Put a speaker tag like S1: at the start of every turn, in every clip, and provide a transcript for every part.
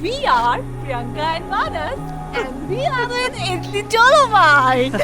S1: We are Priyanka and Manas, and we are in Italy Dolomite.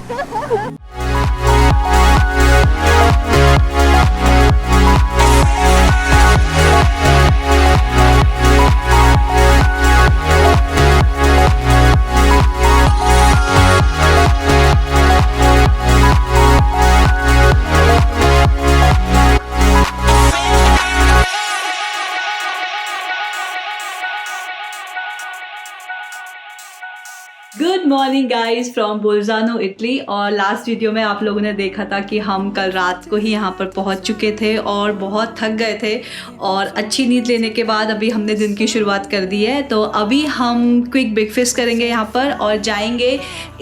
S2: Good morning guys from Bolzano Italy. और last video में आप लोगों ने देखा था कि हम कल रात को ही यहाँ पर पहुँच चुके थे और बहुत थक गए थे, और अच्छी नींद लेने के बाद अभी हमने दिन की शुरुआत कर दी है। तो अभी हम क्विक ब्रेकफास्ट करेंगे यहाँ पर और जाएंगे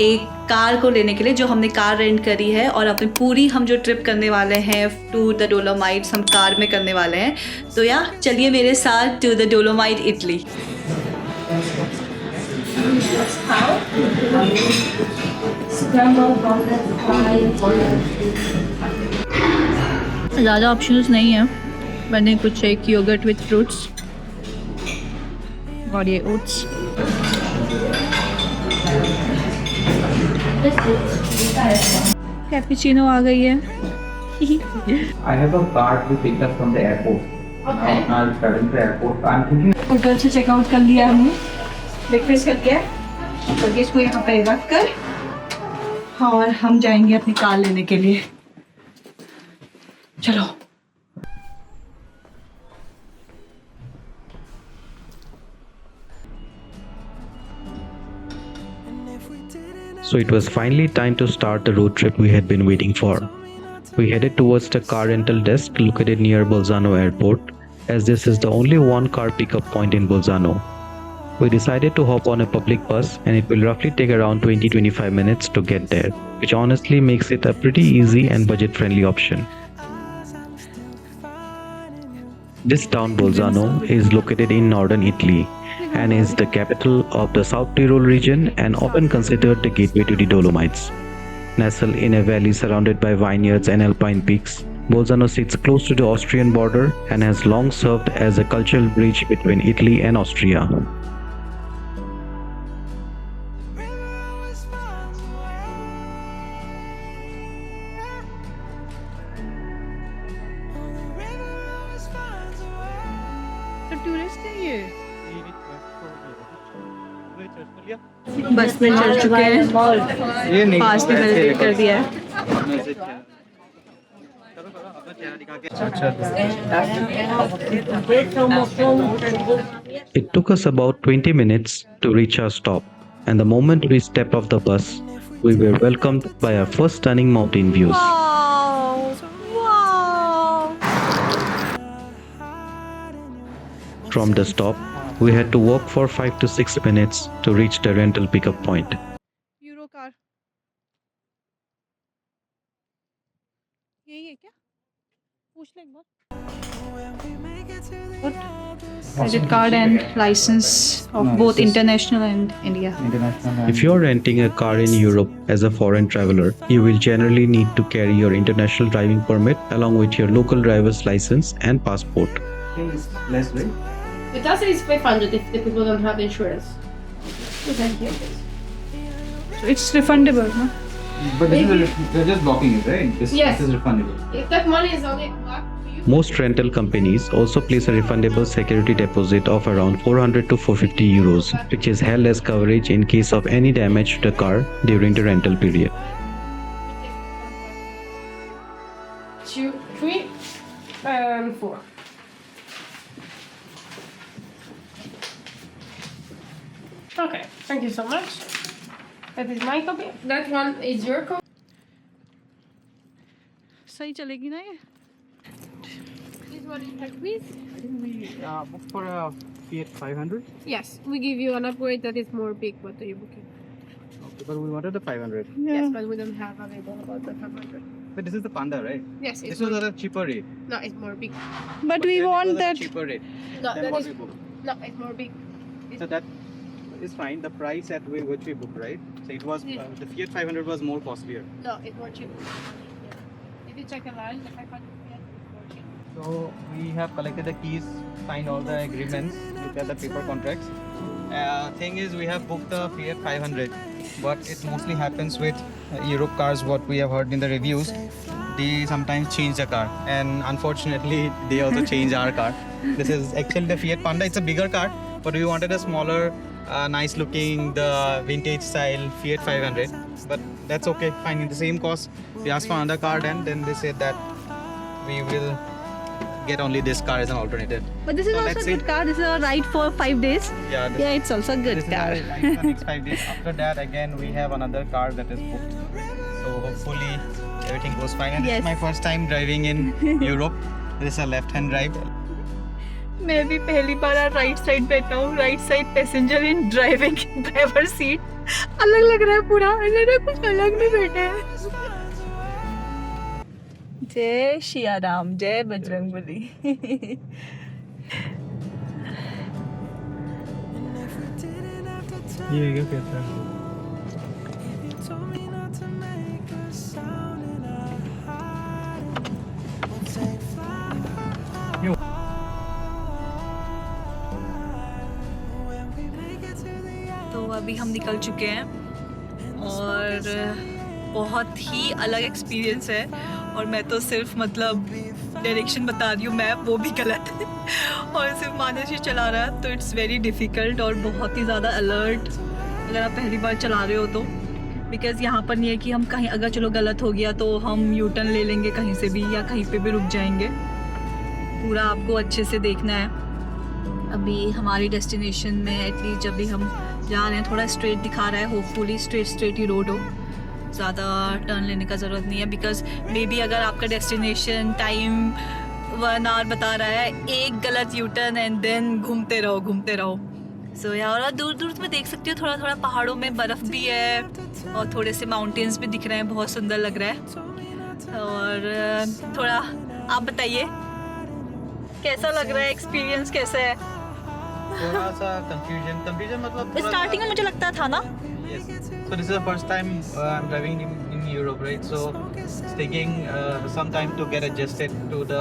S2: एक कार को लेने के लिए, जो हमने कार रेंट करी है, और अपनी पूरी हम जो ट्रिप करने वाले हैं टू द डोलोमाइट्स हम कार में करने वाले हैं। तो यार चलिए मेरे साथ टू द डोलोमाइट इटली। ज़्यादा ऑप्शंस नहीं है, मैंने कुछ एक योगर्ट विथ फ्रूट्स और ये ओट्स। कैपुचिनो आ गई है।
S3: I have a card we picked up from the airport.
S1: Okay.
S3: Now I'm traveling to the airport. I'm thinking
S1: hotel से चेकआउट कर लिया हमने, ब्रेकफास्ट कर लिया, तो इसको यहाँ पे रख कर और हम जाएंगे अपनी कार लेने के लिए। चलो।
S4: So it was finally time to start the road trip we had been waiting for. We headed towards the car rental desk located near Bolzano Airport, as this is the only one car pickup point in Bolzano. We decided to hop on a public bus, and it will roughly take around 20-25 minutes to get there, which honestly makes it a pretty easy and budget-friendly option. This town Bolzano is located in northern Italy and is the capital of the South Tyrol region and often considered the gateway to the Dolomites. Nestled in a valley surrounded by vineyards and alpine peaks, Bolzano sits close to the Austrian border and has long served as a cultural bridge between Italy and Austria.
S2: तो tourist है ये। बस में चढ़ चुके हैं, पास में visit कर दिया है।
S4: It took us about 20 minutes to reach our stop, and the moment we stepped off the bus, we were welcomed by our first stunning mountain views. From the stop, we had to walk for 5 to 6 minutes to reach the rental pickup point.
S2: Euro car यही है क्या? पूछ ले एक बार। Credit card and license of both international and India.
S4: If you are renting a car in Europe as a foreign traveler, you will generally need to carry your international driving permit along with your local driver's license and passport.
S3: less, right?
S5: It does say it's 500 if the people don't have insurance. Thank you.
S2: So it's refundable, huh?
S3: But they're just blocking it, right?
S5: Yes.
S3: This is refundable.
S5: If that money is only back to you.
S4: Most rental companies also place a refundable security deposit of around 400 to 450 euros, which is held as coverage in case of any damage to the car during the rental period.
S5: 2, 3, 4. Okay, thank you so much. That is my copy. That one is your copy.
S2: सही चलेगी ना ये?
S5: This one is like this.
S3: We book for a Fiat 500.
S5: Yes, we give you an upgrade that is more big. What are you booking?
S3: Okay, but we wanted the 500.
S5: Yes, but we don't have available about the 500.
S3: But this is the Panda, right?
S5: Yes, it's
S3: This was
S5: more,
S3: at a cheaper rate.
S5: no, it's more big.
S2: But we
S3: then it
S2: want
S3: was at a
S2: that.
S3: cheaper rate
S5: No,
S3: than
S5: that
S3: what
S5: is
S3: we booked.
S5: no, it's more big.
S3: So that is fine. The price at which we booked, right? So it was
S5: Yeah.
S3: the Fiat 500 was more costlier.
S5: No, it's more cheap. If you check a line, the 500 is more cheap.
S3: So we have collected the keys, signed all the agreements, look at the paper contracts. Thing is, we have booked the Fiat 500, but it mostly happens with Europe cars. What we have heard in the reviews, they sometimes change the car, and unfortunately, they also change our car. This is actually the Fiat Panda. It's a bigger car, but we wanted a smaller, nice looking, the vintage style Fiat 500. But that's okay, fine. In the same cost, we asked for another car, and then they said that we will get only this car as an alternative.
S2: But this is
S3: So
S2: also
S3: let's
S2: a good
S3: see.
S2: car. This is a ride for 5 days.
S3: Yeah, this,
S2: Yeah, it's also a good
S3: this
S2: car.
S3: is our ride for next 5 days. After that, again, we have another car that is booked. So hopefully everything goes fine. And this
S2: Yes.
S3: is my first time driving in Europe. This is a left-hand drive.
S2: मैं भी पहली बार right side बैठा हूँ. Right side passenger इन driving driver seat. अलग लग रहा है पूरा. लग रहा है कुछ अलग में बैठे हैं. जय शिया राम, जय बजरंगबली.
S3: ये क्या कहता है?
S2: तो अभी हम निकल चुके हैं और बहुत ही अलग एक्सपीरियंस है. और मैं तो सिर्फ मतलब डायरेक्शन बता रही हूँ, मैप वो भी गलत है. और सिर्फ मानस ही चला रहा है, तो इट्स वेरी डिफ़िकल्ट और बहुत ही ज़्यादा अलर्ट अगर आप पहली बार चला रहे हो तो. बिकॉज़ यहाँ पर नहीं है कि हम कहीं अगर चलो गलत हो गया तो हम यू टर्न ले लेंगे कहीं से भी या कहीं पे भी रुक जाएंगे. पूरा आपको अच्छे से देखना है. अभी हमारी डेस्टिनेशन में एटलीस्ट जब भी हम जा रहे हैं थोड़ा स्ट्रेट दिखा रहा है. होपफुली स्ट्रेट ही रोड हो, ज़्यादा टर्न लेने का ज़रूरत नहीं है. बिकॉज़ मे बी अगर आपका डेस्टिनेशन टाइम 1 आवर बता रहा है, एक गलत यू टर्न एंड देन घूमते रहो. सो यार, और दूर दूर में देख सकते हो थोड़ा थोड़ा पहाड़ों में बर्फ़ भी है और थोड़े से माउंटेन्स भी दिख रहे हैं. बहुत सुंदर लग रहा है. और थोड़ा आप बताइए कैसा लग रहा है, एक्सपीरियंस कैसा है?
S3: थोड़ा सा कंफ्यूजन मतलब थोड़ा
S2: स्टार्टिंग में मुझे लगता था ना.
S3: Yes. So this is the first time I'm driving in Europe, right? So it's taking some time to get adjusted to the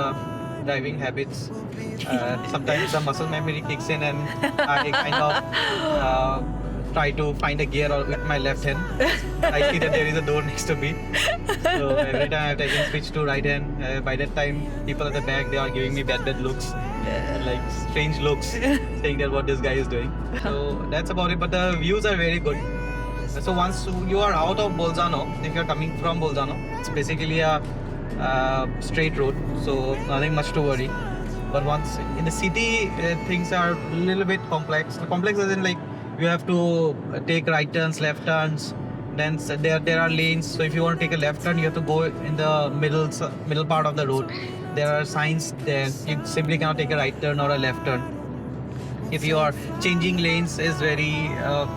S3: driving habits. Sometimes the muscle memory kicks in and I kind of try to find a gear with my left hand. I see that there is a door next to me. So every time I can switch to right hand. By that time, people at the back, they are giving me bad looks. Like strange looks, saying that what this guy is doing. So that's about it. But the views are very good. So once you are out of Bolzano, if you are coming from Bolzano, it's basically a straight road, so nothing much to worry. But once in the city, things are a little bit complex. Complex as in like you have to take right turns, left turns. Then there are lanes. So if you want to take a left turn, you have to go in the middle part of the road. There are signs there. You simply cannot take a right turn or a left turn. If you are changing lanes is very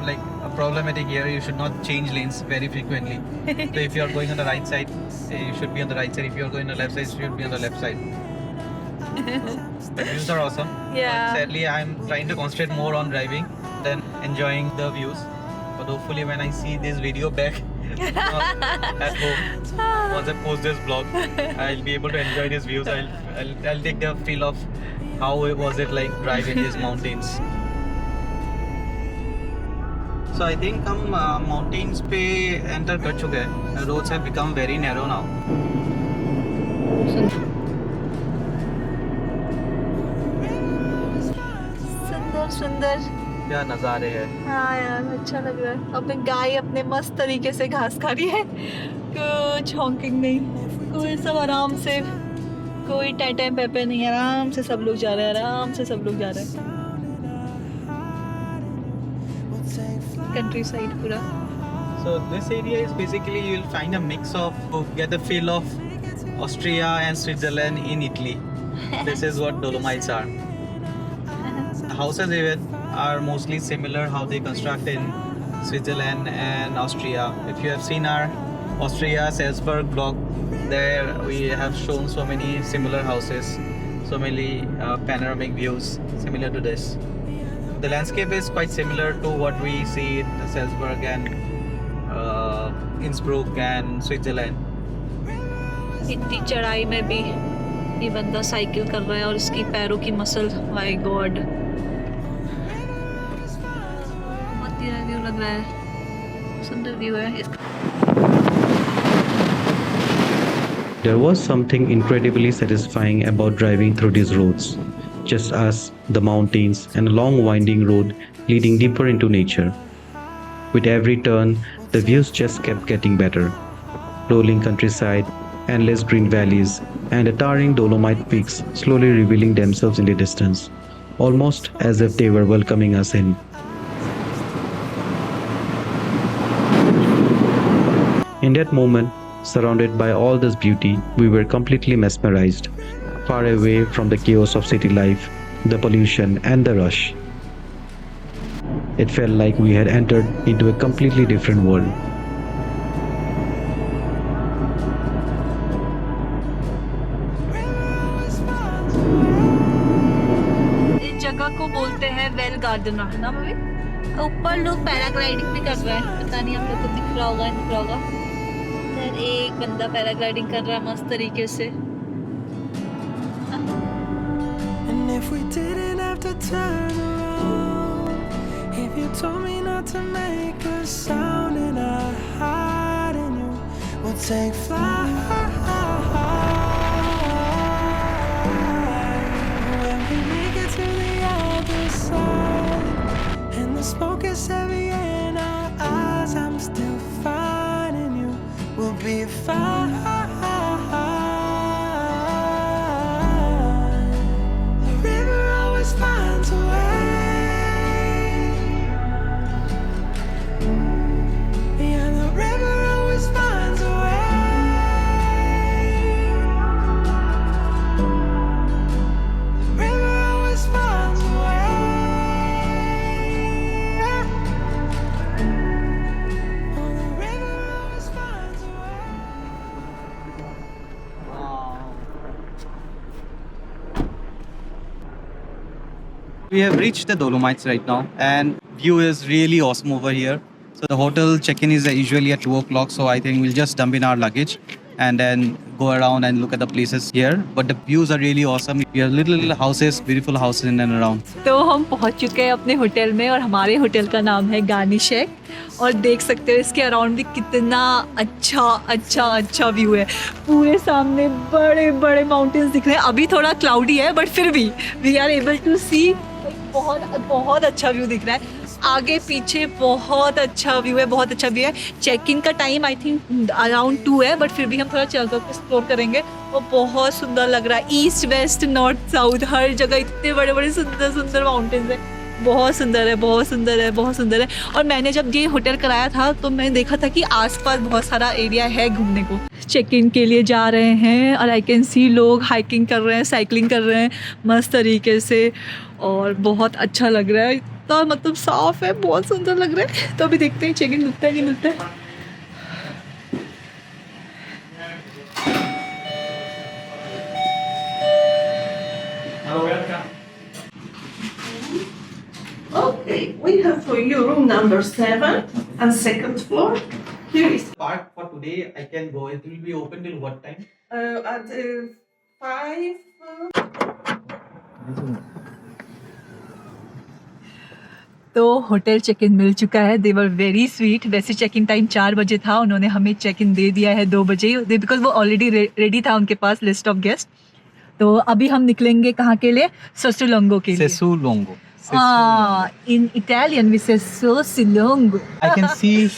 S3: like problematic here. You should not change lanes very frequently. So if you are going on the right side, you should be on the right side. If you are going on the left side, you should be on the left side. The views are awesome.
S2: Yeah.
S3: But sadly, I'm trying to concentrate more on driving than enjoying the views. But hopefully, when I see this video back at home, once I post this vlog, I'll be able to enjoy these views. I'll take the feel of how was it like driving these mountains. So I think हम mountains पे enter कर चुके हैं. The roads have become very narrow now.
S2: सुंदर.
S3: क्या नज़ारे हैं.
S2: हाँ यार, अच्छा लग रहा है. अपने गाय अपने मस्त तरीके से घास खा रही है. कुछ हॉकिंग नहीं, कोई सब आराम से, कोई टाइम पेपे नहीं. आराम से सब लोग जा रहे हैं. कंट्री साइड पूरा.
S3: So this area is basically you'll find a mix of get the feel of Austria and Switzerland in Italy. This is what Dolomites are. The houses even are mostly similar how they construct in Switzerland and Austria. If you have seen our Austria Salzburg vlog, there we have shown so many similar houses, so many panoramic views similar to this. The landscape is quite similar to what we see in Salzburg and Innsbruck and Switzerland.
S2: इतनी चढ़ाई में भी ये बंदा cycle कर रहा है और इसकी पैरों की मसल, माय गॉड, बहुत ही व्यू लग रहा है, सुंदर व्यू है।
S4: There was something incredibly satisfying about driving through these roads. Just us, the mountains, and a long winding road leading deeper into nature. With every turn, the views just kept getting better. Rolling countryside, endless green valleys, and the towering Dolomite peaks slowly revealing themselves in the distance, almost as if they were welcoming us in. In that moment, surrounded by all this beauty, we were completely mesmerized, far away from the chaos of city life, the pollution, and the rush. It felt like we had entered into a completely different world.
S2: इस जगह को बोलते हैं well garden ना भाभी। ऊपर लोग paragliding भी कर रहे हैं, पता नहीं आप लोग को दिख रहा होगा। इधर एक बंदा पैराग्लाइडिंग कर रहा है मस्त तरीके से।
S6: And if we didn't have to turn around, if you told me not to make a sound and I hide in you, we'll take flight. When we make it to the other side, and the smoke is heavy in our eyes, I'm still finding you. We'll be fine. The river always finds a way. Yeah, the river always finds a way. The river always finds a way. Oh, the river always finds a way.
S3: We have reached the Dolomites right now, and view is really awesome over here. So the hotel check-in is usually at 2 o'clock, so I think we'll just dump in our luggage and then go around and look at the places here. But the views are really awesome. We have little houses, beautiful houses in and around.
S2: तो हम पहुंच चुके हैं अपने hotel में और हमारे hotel का नाम है गार्निशेक और देख सकते हो इसके अराउंड भी कितना अच्छा व्यू है। पूरे सामने बड़े बड़े माउंटेन्स दिख रहे हैं। अभी थोड़ा क्लाउडी है बट फिर भी वी आर एबल टू सी, बहुत अच्छा व्यू दिख रहा है। आगे पीछे बहुत अच्छा व्यू है। चेक इन का टाइम आई थिंक अराउंड 2 है बट फिर भी हम थोड़ा चल कर एक्सप्लोर करेंगे। वो बहुत सुंदर लग रहा है। ईस्ट वेस्ट नॉर्थ साउथ हर जगह इतने बड़े बड़े सुंदर माउंटेन्स है। बहुत सुंदर है। और मैंने जब ये होटल कराया था तो मैंने देखा था कि आसपास बहुत सारा एरिया है घूमने को। चेक इन के लिए जा रहे हैं और आई कैन सी लोग हाइकिंग कर रहे हैं, साइकिलिंग कर रहे हैं मस्त तरीके से और बहुत अच्छा लग रहा है। इतना मतलब साफ है, बहुत सुंदर लग रहा है। तो अभी देखते हैं चेक इन मिलता है नहीं मिलता है।
S1: Okay, we have for you room number 7 and second floor. Here is
S3: Park for today, I can go. It will be open till what time?
S1: at 5.
S2: तो होटल चेक इन मिल चुका है। दे were very sweet. वैसे check in time 4 बजे था, उन्होंने हमें check in दे दिया है 2 बजे बिकॉज वो ऑलरेडी रेडी था उनके पास लिस्ट ऑफ गेस्ट। तो अभी हम निकलेंगे कहाँ के लिए? सोसुलोंगो के लिए।
S3: Sessulongo.
S2: इन इटालियन वी से सोसुलोंगो।
S3: I can see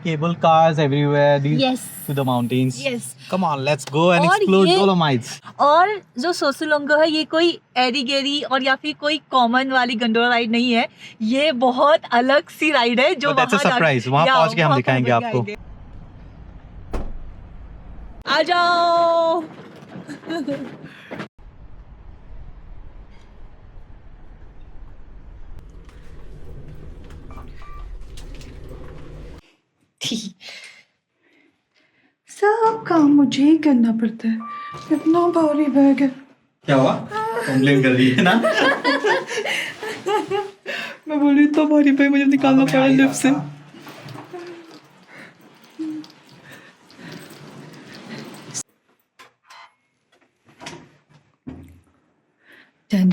S3: cable cars everywhere. These
S2: Yes.
S3: to the mountains.
S2: Yes.
S3: Come on, let's go and
S2: और
S3: explore
S2: ये-
S3: Dolomites.
S2: और जो सोसुलोंगो है ये कोई एरीगेरी और या फिर कोई कॉमन वाली गंडोला राइड नहीं है। ये बहुत अलग सी राइड है जो
S3: But that's a
S2: वहाँ
S3: surprise. वहाँ
S2: या,
S3: पहुँच के हम
S2: वहाँ
S3: दिखाएंगे
S2: पहुँच के
S3: आपको।
S2: आएंगे। आ जाओ।
S1: सब काम मुझे ही करना पड़ता है। इतना भारी बैग है।
S3: क्या हुआ? कंप्लेन कर रही है ना?
S2: मैं बोली इतना भारी बैग मुझे निकालना पड़ा लिफ्ट से।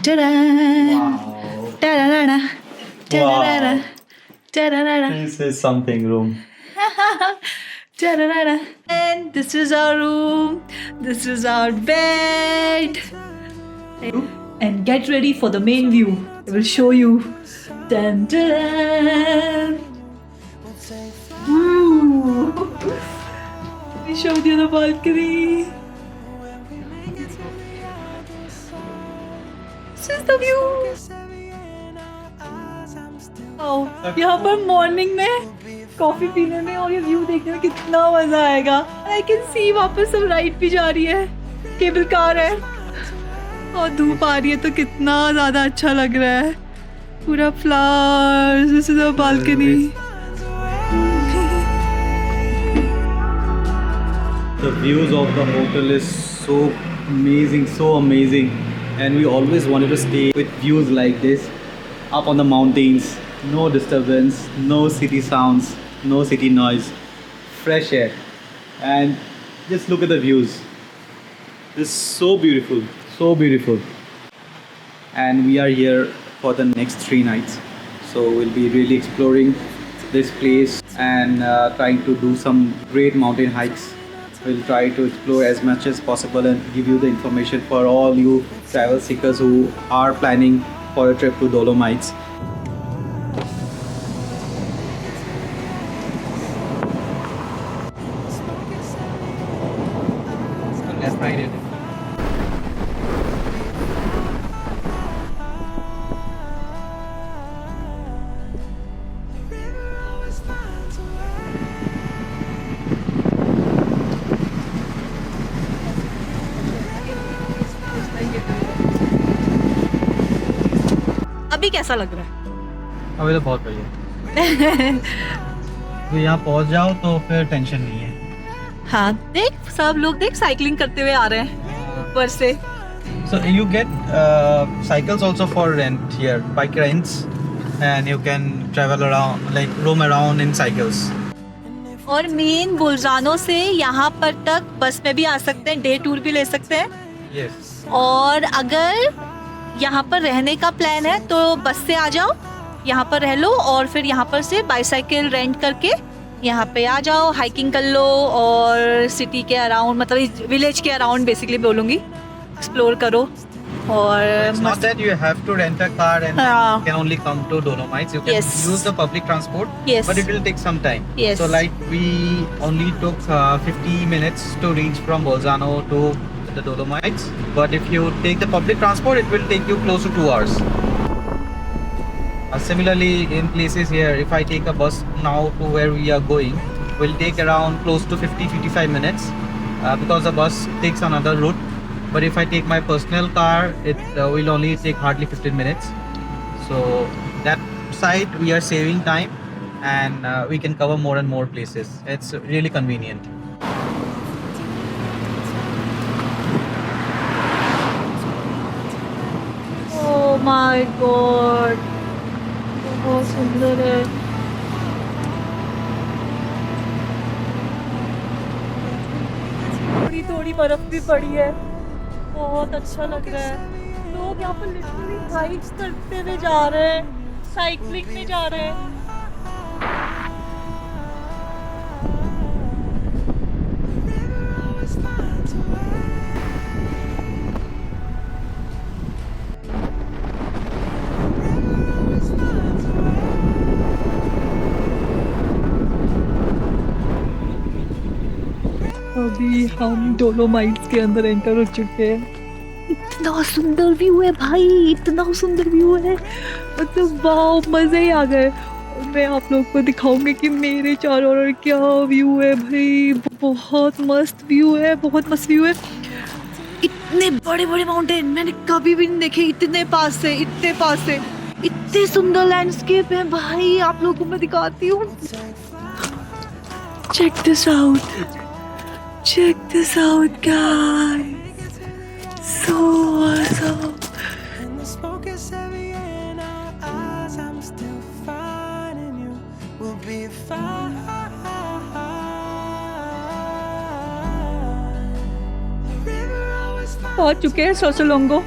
S2: Ta-da-da. Ta-da-da. Ta-da-da.
S7: This is something room.
S2: Ta-da-da-da. And this is our room. This is our bed. And get ready for the main view. I will show you. Dun, dun, dun. Ooh. I showed you the balcony. This is the view. यहाँ पर morning में coffee पीने में और ये view देखने में कितना मजा आएगा। आई कैन सी वहाँ पर सब लाइट भी जा रही है, केबल कार है और धूप आ रही है तो कितना ज्यादा अच्छा लग रहा है। पूरा flowers, this is a balcony.
S7: The views of the hotel is so amazing, and we always wanted to stay with views like this, up on the mountains, no disturbance, no city sounds, no city noise, fresh air, and just look at the views. This is so beautiful, and we are here for the next 3 nights, so we'll be really exploring this place and trying to do some great mountain hikes. We'll try to explore as much as possible and give you the information for all you travel seekers who are planning for a trip to Dolomites.
S3: Let's ride it.
S2: अभी कैसा लग रहा है?
S3: अभी तो बहुत बढ़िया। तो यहाँ पहुँच जाओ तो फिर टेंशन नहीं है।
S2: हाँ, देख सब लोग देख साइकिलिंग करते हुए आ रहे हैं ऊपर से।
S3: So you get cycles also for rent here, bike rents, and you can travel around, like roam around in cycles.
S2: और मेन बोल्जानो से यहाँ पर तक बस में भी आ सकते हैं, डे टूर भी ले सकते हैं।
S3: Yes.
S2: और अगर यहाँ पर रहने का प्लान है तो बस से आ जाओ, यहाँ पर रह लो और फिर यहाँ पर से बाईसाइकिल रेंट करके यहाँ पे आ जाओ, हाइकिंग कर लो और सिटी के अराउंड, मतलब विलेज के अराउंड बेसिकली बोलूँगी, एक्सप्लोर करो। और
S3: It's not that you have to rent a car and
S2: हाँ.
S3: you can only come to Dolomites. You can
S2: Yes.
S3: use the public transport,
S2: Yes.
S3: but it will take some time.
S2: Yes.
S3: So like we only took 50 minutes to reach from Bolzano to the Dolomites. But if you take the public transport, it will take you close to 2 hours. Similarly, in places here, if I take a bus now to where we are going, will take around close to 50-55 minutes because the bus takes another route. But if I take my personal car, it will only take hardly 15 minutes. So that side we are saving time and we can cover more and more places. It's really convenient.
S2: Oh my God, बहुत सुंदर है। थोड़ी थोड़ी बर्फ भी पड़ी है, बहुत अच्छा लग रहा है। लोग यहाँ पर लिटरली हाइक्स करते हुए जा रहे हैं, साइकिलिंग में जा रहे हैं। अभी हम डोलोमाइट्स के अंदर एंटर हो चुके हैं। इतना सुंदर व्यू है भाई, इतना सुंदर व्यू है, मतलब वाव, मजे ही आ गए। मैं आप लोग को दिखाऊंगी कि मेरे चारों ओर क्या व्यू है भाई, बहुत मस्त व्यू है, बहुत मस्त व्यू है। इतने बड़े बड़े माउंटेन मैंने कभी भी नहीं देखे, इतने पास से, इतने पास से, इतने सुंदर लैंडस्केप है भाई। आप लोगों को मैं दिखाती हूँ, check this out, check this out guys, so awesome.
S6: And the smoke is heavy in our eyes. I'm still finding you. We'll be fine.
S2: पहुंच चुके हैं सोसोलोंगो।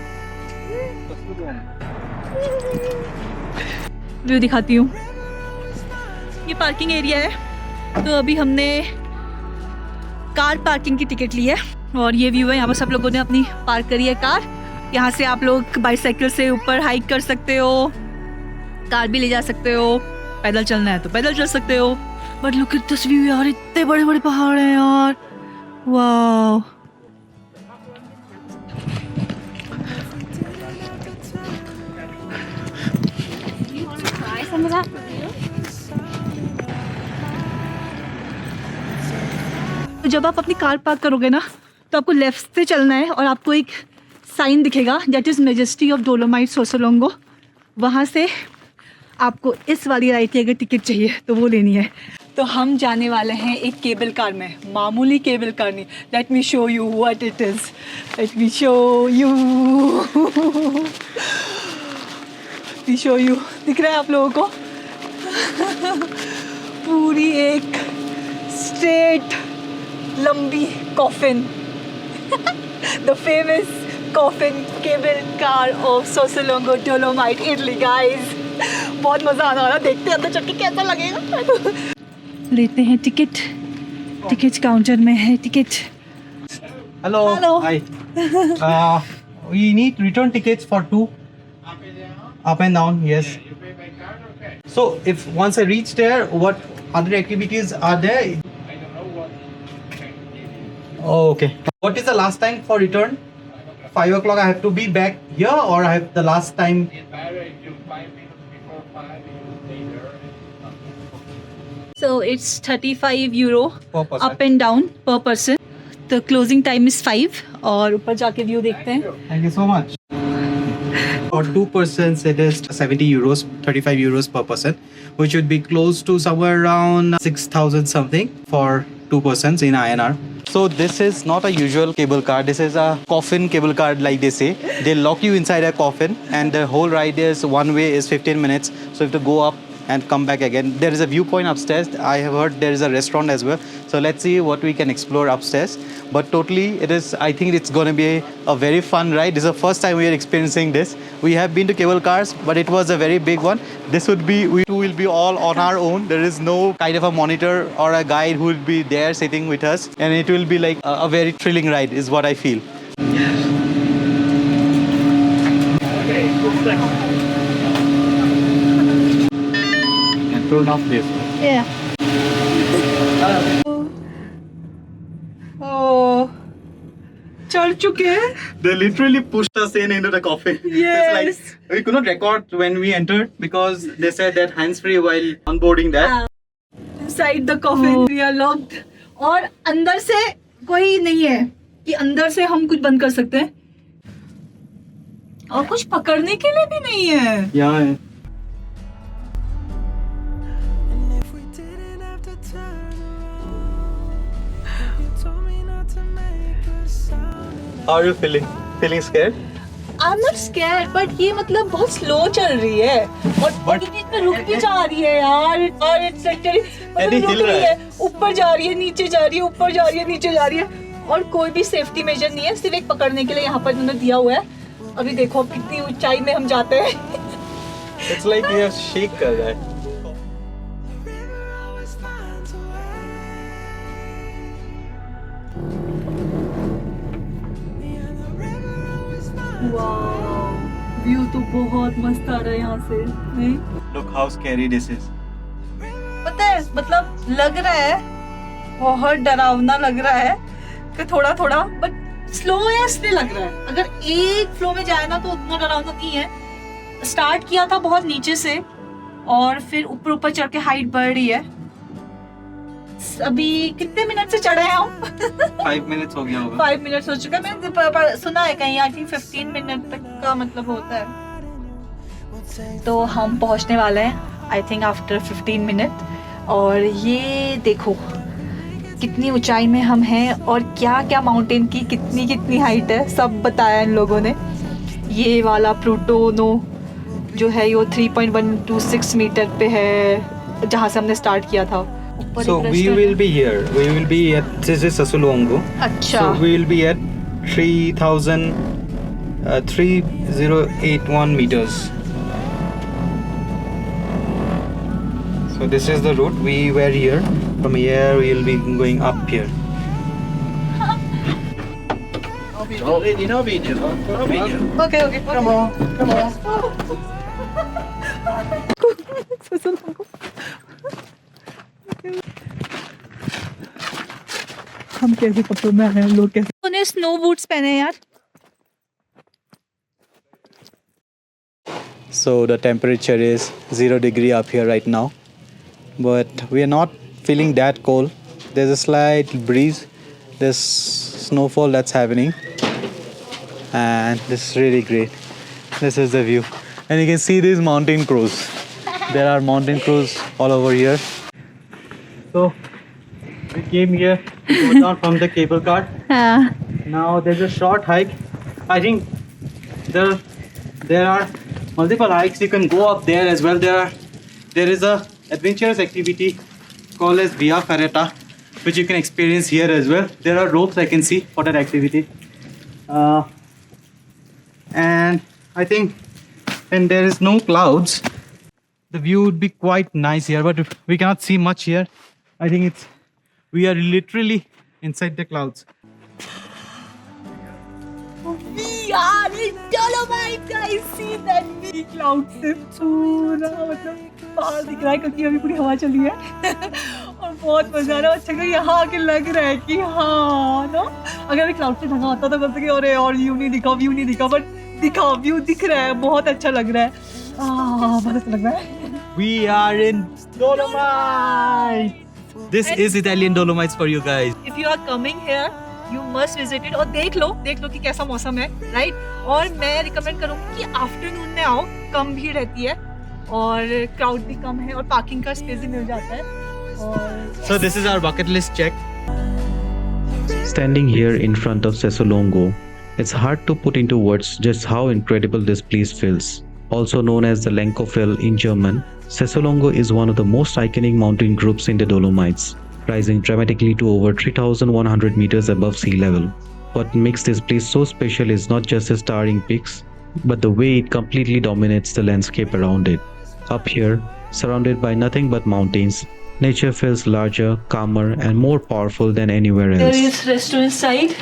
S2: व्यू दिखाती हूँ। ये पार्किंग एरिया है, तो अभी हमने कार पार्किंग की टिकट ली है और ये व्यू है। यहाँ पर सब लोगों ने अपनी पार्क करी है कार। यहाँ से आप लोग बाइसाइकिल से ऊपर हाइक कर सकते हो, कार भी ले जा सकते हो, पैदल चलना है तो पैदल चल सकते हो। But look at this view यार, इतने बड़े बड़े पहाड़ हैं यार, वाह। तो जब आप अपनी कार पार्क करोगे ना, तो आपको लेफ्ट से चलना है और आपको एक साइन दिखेगा, that is majesty of Dolomite Sassolungo. वहाँ से आपको इस वाली राइड की अगर टिकट चाहिए तो वो लेनी है। तो हम जाने वाले हैं एक केबल कार में, मामूली केबल कार नहीं। Let me show you what it is, let me show you दिख रहा है आप लोगों को? पूरी एक स्ट्रेट लंबी coffin the famous coffin cable car of Sassolungo Dolomite Italy guys. बहुत मज़ा आने वाला, देखते हैं अंदर चल के कैसा लगेगा। लेते हैं टिकट, टिकट काउंटर में है ticket.
S3: Hello.
S2: Hello.
S3: Hi. We need return tickets for 2. Up and down, yes. So if once I reach there, what other activities are there? Oh, okay. What is the last time for return? 5 o'clock I have to be back here, or I have the last time?
S2: So it's 35 euro
S3: Per person.
S2: up and down per person. The closing time is 5 और ऊपर जाके view देखते हैं।
S3: Thank you so much. For 2 persons, it is 70 euros, 35 euros per person, which would be close to somewhere around 6,000 something for 2 persons in INR. So this is not a usual cable car. This is a coffin cable car, like they say. They lock you inside a coffin, and the whole ride is one way is 15 minutes. So you have to go up and come back again. There is a viewpoint upstairs. I have heard there is a restaurant as well. So let's see what we can explore upstairs. But totally, it is. I think it's going to be a very fun ride. This is the first time we are experiencing this. We have been to cable cars, but it was a very big one. This would be, we will be all on our own. There is no kind of a monitor or a guide who will be there sitting with us, and it will be like a very thrilling ride, is what I feel. And turn off this.
S2: Yeah. Oh, चढ़ चुके हैं।
S3: They literally pushed us into the coffin.
S2: Yes.
S3: It's like we could not record when we entered because they said that hands-free while onboarding that.
S2: Inside the coffin we are locked। और अंदर से कोई नहीं है कि अंदर से हम कुछ बंद कर सकते हैं, और कुछ पकड़ने के लिए भी नहीं है।
S3: Yeah.
S6: And if we didn't have to turn around, if you told me not to make a sound.
S3: How are you feeling? Feeling scared?
S2: I'm not scared, but ये मतलब बहुत स्लो चल रही है और
S3: But-
S2: बीच में रुक भी जा रही है यार। और it's literally
S3: Eddie
S2: मतलब रुक
S3: हिल रहा
S2: रही
S3: है।
S2: है, ऊपर जा रही है, नीचे जा रही है, ऊपर जा रही है, नीचे जा रही है, और कोई भी सेफ्टी मेजर नहीं है। सिर्फ एक पकड़ने के लिए यहाँ पर इन्होंने दिया हुआ है। अभी देखो अब कितनी ऊंचाई में हम जाते हैं।
S3: It's like we have shake कर रहा है.
S6: The river always finds a way. Yeah, the river always finds a way.
S2: View तो बहुत मस्त आ रहा है यहाँ से, नहीं?
S3: Look how scary this is.
S2: पता है, मतलब लग रहा है बहुत डरावना लग रहा है कि थोड़ा थोड़ा, बट स्लो है इसलिए लग रहा है। अगर एक फ्लो में जाए ना तो उतना डरावना नहीं है। स्टार्ट किया था बहुत नीचे से और फिर ऊपर ऊपर चढ़ के हाइट बढ़ रही है। अभी कितने मिनट से चढ़े हैं हम?
S3: 5 minutes हो गया होगा.
S2: 5 मिनट हो चुका है। मैंने सुना है कहीं, आई थिंक 15 मिनट तक का मतलब होता है। तो हम पहुंचने वाले हैं आई थिंक आफ्टर 15 मिनट। और ये देखो कितनी ऊंचाई में हम हैं और क्या क्या माउंटेन की कितनी कितनी हाइट है, सब बताया इन लोगों ने। ये वाला प्लूटोनो जो है वो 3.126 मीटर पे है जहाँ से हमने स्टार्ट किया था। ऊपर
S3: So
S2: एक
S3: we
S2: restaurant
S3: will be here. We will be at, this is Sassuolongo.
S2: अच्छा,
S3: So we will be at 3081 meters. So this is the route. We were here. From here we will be going up here. No video.
S1: Okay, come on. हम कैसे कपड़ों में आए हैं, लोग कैसे उन्हें स्नो बूट्स पहने यार.
S7: So the temperature is 0 degree up here right now, but we are not feeling that cold. There's a slight breeze. There's snowfall that's happening, and this is really great. This is the view, and you can see these mountain crows. There are mountain crows all over here. So we came here to go down from the cable car. Now there's a short hike. I think there are multiple hikes. You can go up there as well. There is a adventurous activity called as Via Ferrata, which you can experience here as well. There are ropes I can see for that activity. And I think when there is no clouds, the view would be quite nice here, but we cannot see much here. I think we are literally inside the clouds.
S1: We are in Dolomite, guys. See that big cloud से पूरा मतलब पहाड़ दिख रहा है क्योंकि अभी पूरी हवा चली है और बहुत मजा आ रहा है. अच्छा कि यहाँ आके लग रहा है कि हाँ ना, अगर अभी क्लाउड से ढका होता तो बोलते कि अरे और व्यू नहीं दिखा, बट दिखा, व्यू दिख रहा है, बहुत अच्छा लग रहा है. बहुत अच्छा लग रहा है.
S7: We are in Dolomite. This is Italian Dolomites for you guys.
S1: If you are coming here, you must visit it. और देख लो कि कैसा मौसम है, राइट. और मैं रिकमेंड करूँगी कि आफ्टरनून में आओ, कम भीड़ रहती है और क्राउड भी कम है और पार्किंग का स्पेस भी मिल जाता है. और
S7: So this is our bucket list check.
S4: Standing here in front of Sessolongo, it's hard to put into words just how incredible this place feels. Also known as the Lenkofel in German, Sessolongo is one of the most iconic mountain groups in the Dolomites, rising dramatically to over 3,100 meters above sea level. What makes this place so special is not just its towering peaks, but the way it completely dominates the landscape around it. Up here, surrounded by nothing but mountains, nature feels larger, calmer, and more powerful than anywhere
S1: there
S4: else.
S1: is restaurant side.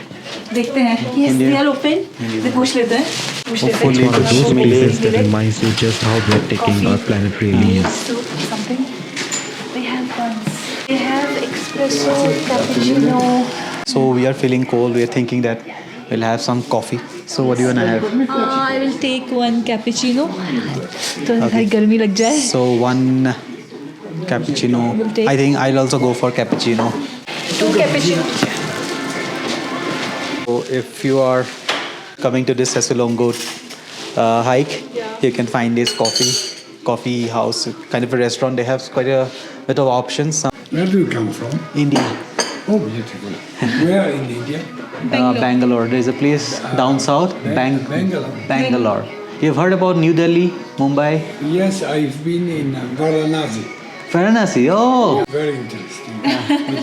S1: देखते हैं. Yes, they are open. पूछ लेते हैं.
S4: It's one of those places that reminds you just how breathtaking our planet really is.
S1: Something. They have buns. They have espresso, cappuccino.
S7: So we are feeling cold. We are thinking that we'll have some coffee. So what do you wanna have?
S1: I will take one cappuccino. तो भाई गर्मी लग जाए.
S7: So one cappuccino. I think I'll also go for cappuccino.
S1: 2 cappuccino.
S7: So if you are coming to this Sessolongo hike, you can find this coffee house, kind of a restaurant. They have quite a bit of options.
S8: Where do you come from?
S7: India,
S8: Oh, beautiful. Where in India?
S7: Bangalore. There's a place down south,
S8: Bangalore.
S7: Bangalore. You've heard about New Delhi, Mumbai,
S8: Yes, I've been in Varanasi.
S7: Varanasi. Oh,
S8: Very interesting.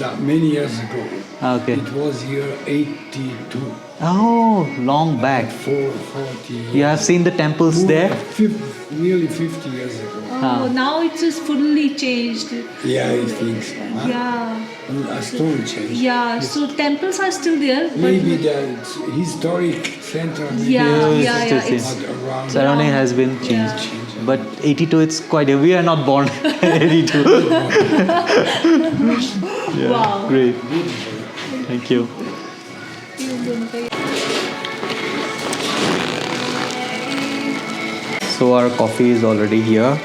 S8: But, many years ago.
S7: okay.
S8: It was year 82.
S7: Oh, long back.
S8: 40 years.
S7: You have seen the temples there.
S8: Nearly 50 years ago.
S1: Oh, now it's just fully changed.
S8: Yeah, I think so. Huh?
S1: Yeah,
S8: A stone change.
S1: yeah. So temples are still there. But
S8: Maybe the historic center.
S1: yeah.
S7: Still
S1: It's,
S7: same.
S8: But around.
S7: Surrounding has been changed. But 82, it's quite. We are not born 82. Yeah,
S1: Wow.
S7: great. Thank you. So our coffee is already here.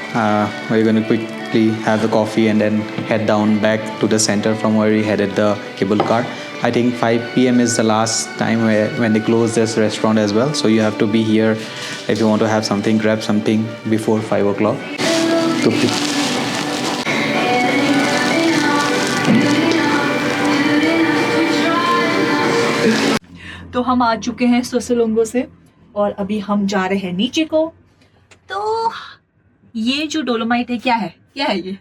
S7: We're going to quickly have the coffee and then head down back to the center from where we headed the cable car. I think 5 p.m. is the last time when they close this restaurant as well. So you have to be here if you want to have something, grab something before 5 o'clock.
S1: तो हम आ चुके हैं सोसोलोंगो से और अभी हम जा रहे हैं नीचे को. तो ये जो डोलोमाइट है क्या है ये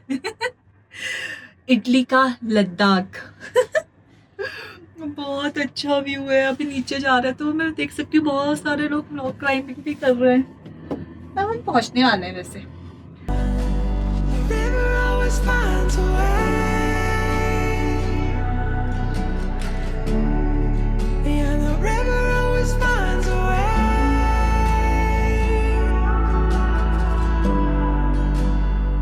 S1: इटली का लद्दाख. बहुत अच्छा व्यू है. अभी नीचे जा रहे हैं तो मैं देख सकती हूँ बहुत सारे लोग रॉक क्लाइंबिंग भी कर रहे हैं. अब हम पहुंचने वाले हैं वैसे.
S6: River always finds a way. Yeah, the river always finds a way.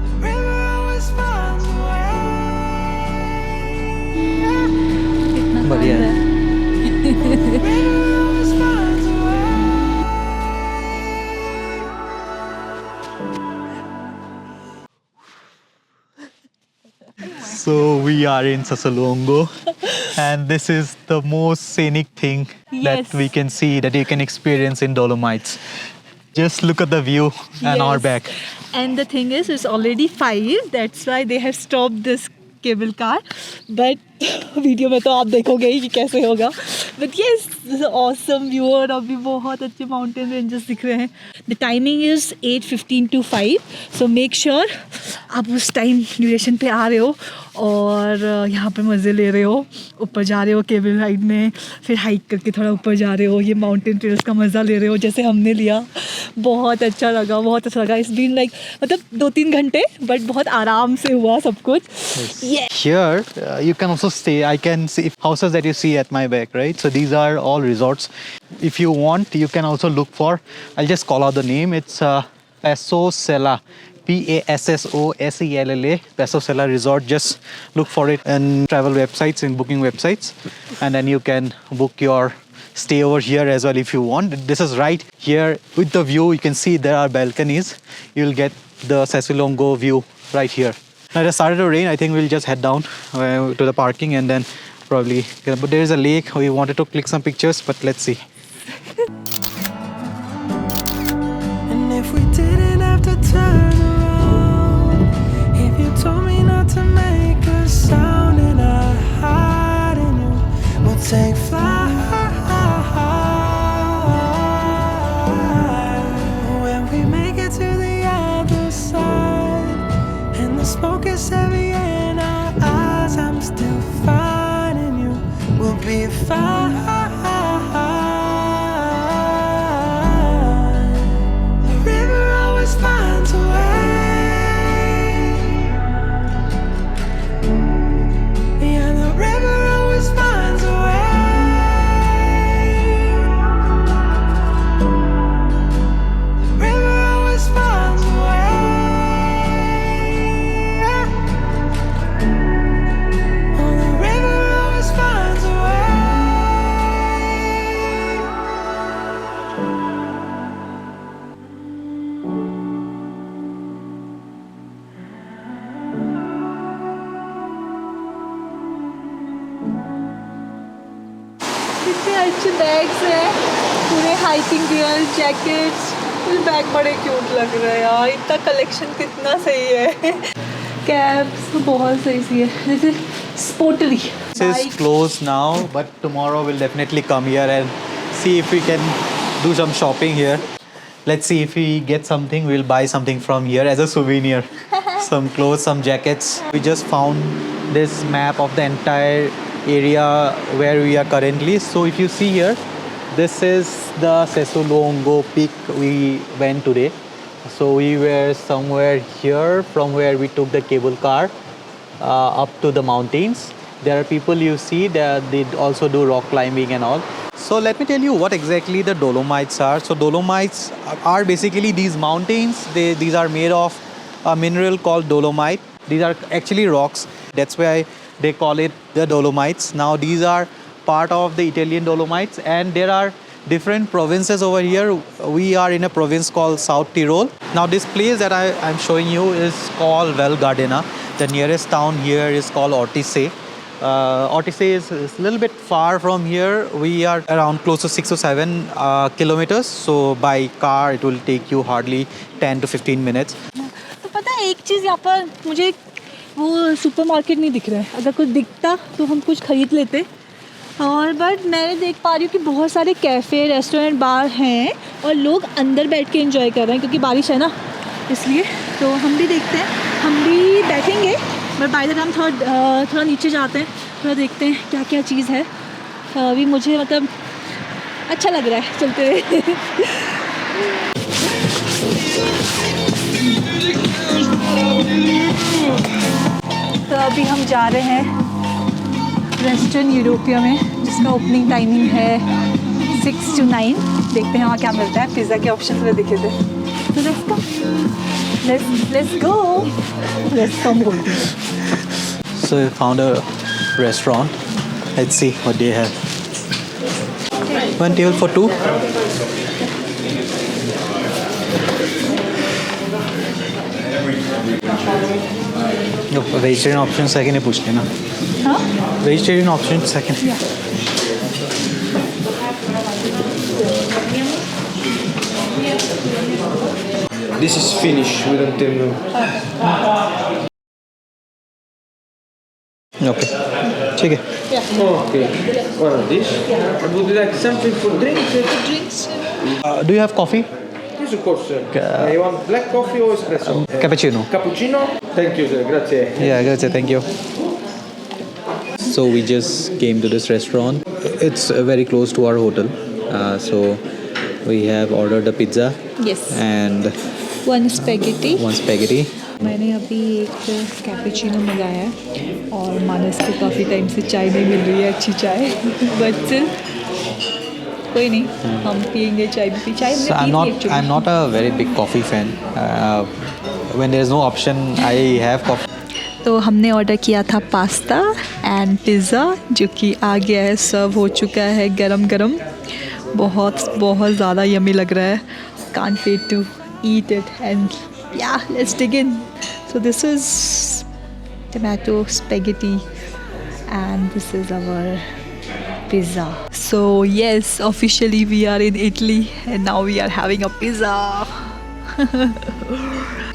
S6: The river always finds a way.
S3: बढ़िया है।
S6: The river always finds a way.
S3: So we are in Sasalongo, and this is the most scenic thing
S1: Yes.
S3: that we can see, that you can experience in Dolomites. Just look at the view and our
S1: Yes.
S3: back.
S1: And the thing is, it's already 5. That's why they have stopped this cable car. But video में तो आप देखोगे ही कि कैसे होगा. But yes, this is awesome view और अभी बहुत अच्छे माउंटेन रेंजेस दिख रहे हैं. The timing is 8:15 to 5. So make sure आप उस टाइम ड्यूरेशन पे आ रहे हो और यहाँ पे मज़े ले रहे हो. ऊपर जा रहे हो केबल राइड में, फिर हाइक करके थोड़ा ऊपर जा रहे हो, ये माउंटेन ट्रेल्स का मज़ा ले रहे हो जैसे हमने लिया. बहुत अच्छा लगा, बहुत अच्छा लगा. इट्स बीन लाइक मतलब 2-3 घंटे, बट बहुत आराम से हुआ सब कुछ.
S3: Here, you can also stay. I can see houses that you see at my back, right? So these are all resorts. If you want, you can also look for. I'll just call out the name. It's Passosella, Passosella, Passosella Resort. Just look for it in travel websites, in booking websites, and then you can book your stay over here as well if you want. This is right here with the view. You can see there are balconies. You'll get the Sasalongo view right here. Now it has started to rain. I think we'll just head down to the parking and then probably. But there is a lake. We wanted to click some pictures, but let's see.
S6: And if we didn't have to turn around, if you told me not to make a sound and I hide in you, we'll take flight. When we make it to the other side and the smoke is heavy in our eyes, I'm still finding you. We'll be fine. The river always finds a way. Yeah, the river always finds a way. The river always finds a way. Oh, the river always finds a way.
S1: कितने अच्छे bags हैं, पूरे hiking gear, jackets. ये bag बड़े cute लग रहे हैं यार. इतना कलेक्शन कितना सही है. कैप्स बहुत सही सी है, जैसे स्पोर्टरी.
S3: This is closed now, but tomorrow we'll definitely come here and see if we can do some shopping here. Let's see if we get something. We'll buy something from here as a souvenir. Some clothes, some jackets. We just found this map of the entire area where we are currently. So if you see here, this is the Sasalongo peak we went today. So we were somewhere here from where we took the cable car up to the mountains. There are people you see that they also do rock climbing and all. So let me tell you what exactly the Dolomites are. So Dolomites are basically these mountains. These are made of a mineral called dolomite. These are actually rocks. That's why they call it the Dolomites. Now these are part of the Italian Dolomites, and there are different provinces over here. We are in a province called South Tyrol. Now this place that I'm showing you is called Val Gardena. The nearest town here is called Ortisei. Ortisei is a little bit far from here. We are around close to 6 or 7 kilometers. So by car it will take you hardly 10 to 15 minutes.
S1: तो पता है एक चीज़ यहाँ पर मुझे वो supermarket नहीं दिख रहा है. अगर कुछ दिखता तो हम कुछ खरीद लेते. और बट मैं देख पा रही हूँ कि बहुत सारे कैफ़े, रेस्टोरेंट, बार हैं और लोग अंदर बैठ के एंजॉय कर रहे हैं क्योंकि बारिश है ना, इसलिए. तो हम भी देखते हैं, हम भी बैठेंगे. बट बाय द टाइम थोड़ा नीचे जाते हैं, थोड़ा देखते हैं क्या क्या चीज़ है. अभी मुझे मतलब अच्छा लग रहा है चलते हुए. जा रहे हैं रेस्टोरेंट यूरोपिया में, जिसका ओपनिंग टाइमिंग है 6 to 9। देखते हैं वहाँ क्या मिलता है। पिज़्ज़ा के ऑप्शन में दिखे थे, तो let's go। रेस्टोरेंट बोलते हैं।
S3: So we found a restaurant. Let's see what they have. One table for two. No, vegetarian option second ही पूछ लेना।
S1: हाँ,
S3: Vegetarian option second.
S8: This is finished. We don't tell you.
S3: Okay. ठीक है।
S8: Okay. What are this? And would you like something for drinks?
S3: Do you have coffee?
S8: Yes, of course, sir. You want black coffee or espresso?
S3: Cappuccino.
S8: Cappuccino? Thank you, sir. Grazie.
S3: Yeah, grazie. Thank you. So we just came to this restaurant. It's very close to our hotel. So we have ordered a pizza
S1: yes,
S3: and
S1: one spaghetti।
S3: one spaghetti.
S1: मैंने अभी एक cappuccino मंगाया है और मानस को काफ़ी time से चाय नहीं मिल रही है, अच्छी चाय। बट स्टिल कोई नहीं, हम पियेंगे चाय भी। चाय
S3: So I'm not a very big coffee fan. When there is no option, I have coffee.
S1: तो हमने ऑर्डर किया था पास्ता एंड पिज़्ज़ा, जो कि आ गया है, सर्व हो चुका है गरम गरम। बहुत बहुत ज़्यादा यम्मी लग रहा है। Can't wait to eat it and yeah, let's dig in. So this is tomato spaghetti and this is our pizza. So yes, officially we are in Italy and now we are having a pizza.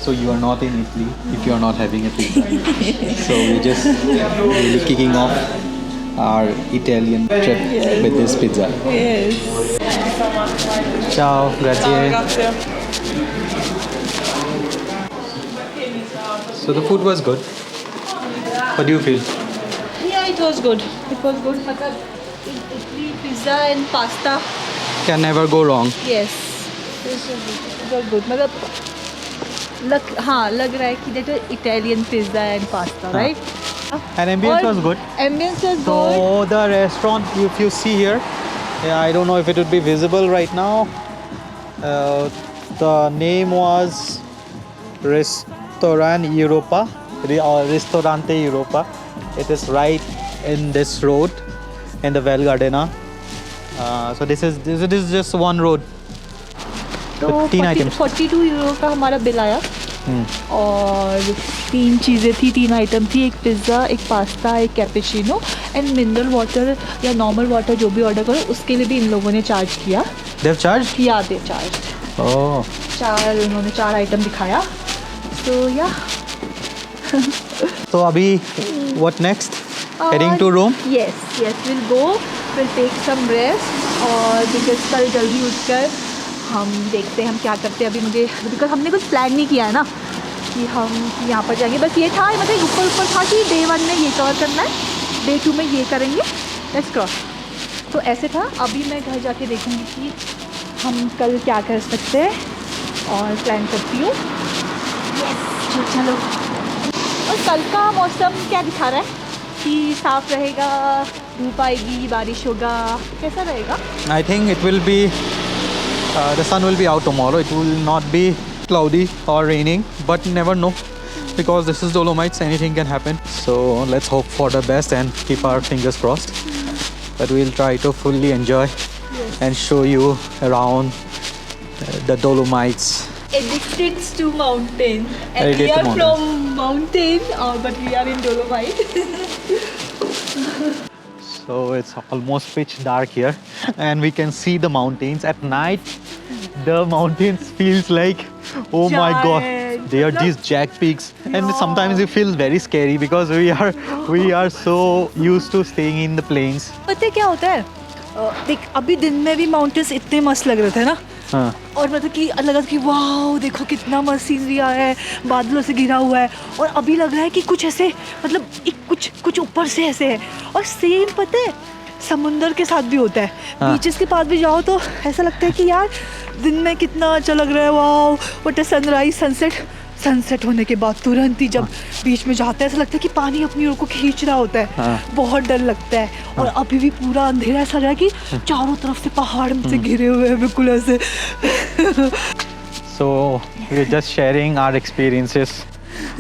S3: So you are not in Italy if you are not having a pizza. So we just really kicking off our Italian trip with this pizza.
S1: Yes.
S3: Ciao, grazie. So the food was good. What do you feel?
S1: Yeah, it was good. It was good. मतलब in Italy, pizza and pasta.
S3: Can never go wrong.
S1: Yes. It was good. मतलब हाँ, लग रहा है कि that is Italian pizza and pasta, right?
S3: And ambience
S1: और
S3: was good.
S1: Ambience was good.
S3: So the restaurant, if you see here, yeah, I don't know if it would be visible right now. The name was Restaurant Europa or Ristorante Europa. It is right in this road in the Val Gardena. So this is just one road.
S1: तो
S3: with 3 items.
S1: 42 euro का हमारा bill आया और 3 चीज़ें थी, 3 item थी, एक pizza, एक पास्ता, एक कैपेचिनो एंड मिनरल वाटर या नॉर्मल वाटर जो भी ऑर्डर करो उसके लिए भी इन लोगों ने चार्ज किया।
S3: They have charged?
S1: या दे चार्ज
S3: Oh.
S1: उन्होंने 4 आइटम दिखाया। तो या
S3: So अभी what next? Heading to Rome?
S1: yes we'll go, we'll take some rest और बिकॉज कल जल्दी उठकर हम देखते हैं हम क्या करते हैं। अभी मुझे बिकॉज हमने कुछ प्लान नहीं किया है ना कि हम यहाँ पर जाएंगे, बस ये था मतलब ऊपर था कि डे 1 में ये कवर करना है, डे 2 में ये करेंगे, लेट्स क्रॉस। तो ऐसे था। अभी मैं घर जाके देखूँगी कि हम कल क्या कर सकते हैं और प्लान करती हूँ। चलो। और कल का मौसम क्या दिखा रहा है कि साफ़ रहेगा, धूप आएगी, बारिश होगा, कैसा रहेगा?
S3: I think it will be the sun will be out tomorrow. It will not be cloudy or raining, but never know because this is Dolomites, anything can happen. So let's hope for the best and keep our fingers crossed. But we'll try to fully enjoy and show you around the Dolomites.
S1: Addicted to mountain and
S3: Addicted
S1: we
S3: to
S1: are
S3: mountain.
S1: from mountain but we are in Dolomite.
S3: So it's almost pitch dark here and we can see the mountains at night. The mountains feels like, oh my god,
S1: Giant.
S3: they are these jack peaks and sometimes it feels very scary because we are so used to staying in the plains.
S1: पता है क्या होता है? देख अभी दिन में भी माउंटेन्स इतने मस्त लग रहे थे ना,
S3: हाँ.
S1: और मतलब कि लगा था कि वाह देखो कितना मस्त सीनरी आया है, बादलों से घिरा हुआ है, और अभी लग रहा है कि कुछ ऐसे मतलब एक कुछ ऊपर से ऐसे है। और सेम पता है समुंदर के साथ भी होता है,
S3: हाँ.
S1: बीचेस के पास भी जाओ तो ऐसा लगता है कि यार दिन में कितना अच्छा लग रहा है, वाह what a sunrise sunset sunset होने के बाद तुरंत ही जब बीच में जाते हैं ऐसा लगता है कि पानी अपनी ओर को खींच रहा होता है। बहुत डर लगता है और अभी भी पूरा अंधेरा, ऐसा लग रहा है कि चारों तरफ से पहाड़ से घिरे हुए हैं बिल्कुल ऐसे।
S3: So we're just sharing our experiences.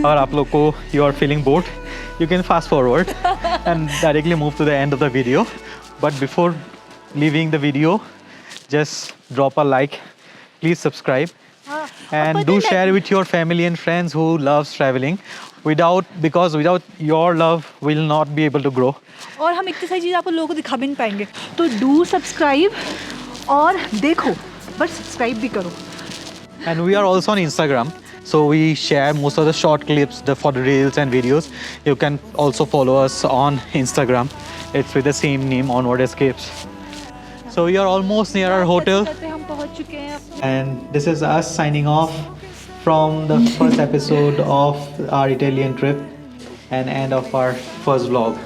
S3: और आप लोग को you are feeling bored, you can fast forward and directly move to the end of the video. But before leaving the video, just drop a like, please subscribe, and do share with your family and friends who loves traveling. Because without your love, we'll not be able to grow.
S1: और हम इतनी सारी चीज़ें आप लोगों को दिखा भी नहीं पाएंगे, तो डू सब्सक्राइब और देखो, बट सब्सक्राइब भी करो।
S3: And we are also on Instagram, so we share most of the short clips for the reels and videos. You can also follow us on Instagram. It's with the same name, Onward Escapes. So we are almost near our hotel,
S1: हम पहुंच चुके हैं।
S3: and this is us signing off from the first episode of our Italian trip and end of our first vlog.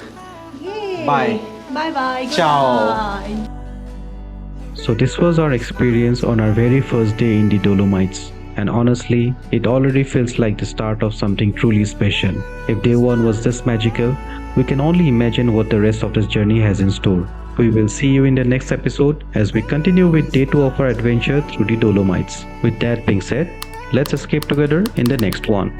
S3: Bye.
S1: Bye bye.
S3: Ciao.
S4: So this was our experience on our very first day in the Dolomites, and honestly, it already feels like the start of something truly special. If day one was this magical, we can only imagine what the rest of this journey has in store. We will see you in the next episode as we continue with day 2 of our adventure through the Dolomites. With that being said, let's escape together in the next one.